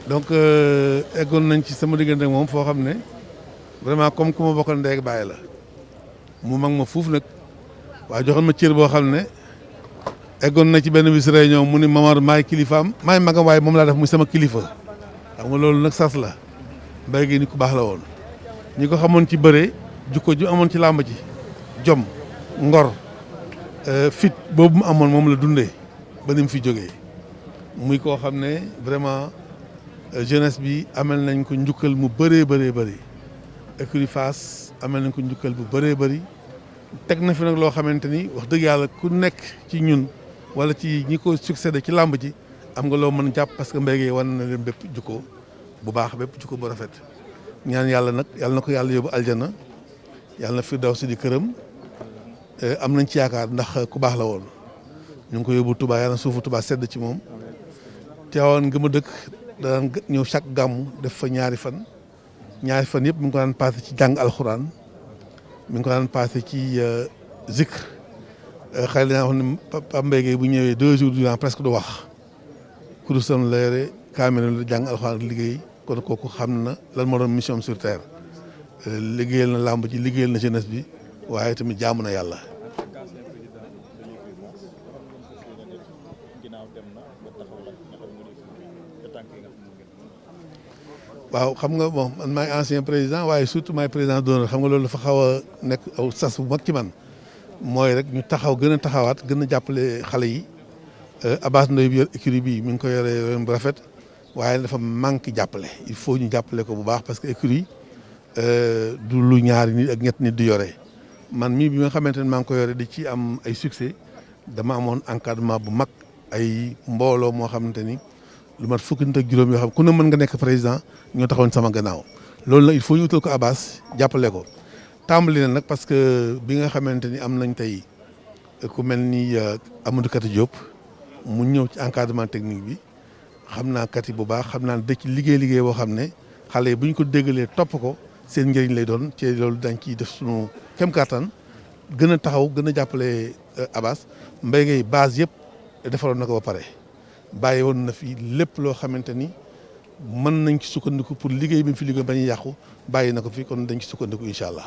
donc eggoon nañ ci sama diggante ak moom foo xam ne vraiment comme ku ma bokkal ndey ak baay la mu mag ma fuuf nag waaye joxoon ma cër boo xam ne eggoon na ci benn bis réunion mu ni Mamar maay kilifaam maay magam waaye moom laa def muy sama kilifa xam nga loolu nag sas la mbéy gi ni ku baax la woon ñi ko xamoon ci bëre jukko ju amoon ci làmb ji jom ngor fit boobu mu amoon moom la dundee ba ni mu fi jógee muy koo xam ne vraiment jeunesse bi amel nañ ko njukkal mu bëree bëri écurie Fass amel nañ ko njukkal bu bëree bëri teg na fi nag loo xamante ni wax dëgg yàlla ku nekk ci ñun wala ci ñi ko succédé ci làmb ji am nga loo mën jàpp parce que mbéy wan na leen bépp jukko bu baax bépp jukko bu rafet ñaan yàlla nag yàlla na ko yàlla yóbbu aljana yàlla na fi daw si di këram am nañ ci yaakaar ndax ku baax la woon ñu ngi ko yóbbu Touba yàlla na suufu Touba sedd ci moom Tiwaawan nga ma dëkk daan ñëw chaque gàmmu def fa ñaari fan yëpp mi ngi ko daan passé ci jàng alxuraan mi ngi ko daan passé ci zikr xëy na dañoo xam ne Pape Mbaye Guèye bu ñëwee 2 jours durant presque du wax kurusam la yore kaamil la jàng alxuraan liggéey kon kooku xam na lan moo doon mission sur terre liggéeyal na làmb ji liggéeyal na jeunesse bi waaye tamit jaamu na yàlla. waaw xam nga bon man maay ancien président waaye surtout maay président d'honneur xam nga loolu dafa xaw a nekk aw sas bu mag ci man mooy rek ñu taxaw gën a taxawaat gën a jàppale xale yi Abass Ndoye bi yor écurie bi mi ngi ko yore bu rafet waaye dafa manque jàppale il faut ñu jàppale ko bu baax parce que écurie du lu ñaari nit ak ñett nit di yore man mii bi nga xamante ne maa ngi ko yore di ci am ay succès dama amoon encadrement bu mag ay mbooloo moo xamante ni lu mat fukki nit ak juróom yoo xam ku ne mën nga nekk président ñoo taxawoon sama gannaaw loolu nag il faut ñu utal ko Abass jàppale ko tàmbali na nag parce que bi nga xamante ni am nañ tey ku mel ni Amadou Kati Diop mu ñëw ci encadrement technique bi xam naa Kati bu baax xam naa da ci liggéey boo xam ne xale yi bu ñu ko déggalee topp ko seen njëriñ lay doon ci loolu dañ ciy def sunu kem kattan gën a taxaw gën a jàppale Abass Mbaye Guèye base yëpp defaroon na ko ba pare bàyyi woon na fi lépp loo xamante ni mën nañ ci sukkandiku pour liggéey bi mu fi liggéey bañ a yàqu bàyyi na ko fi kon dañ ci sukkandiku incha allah.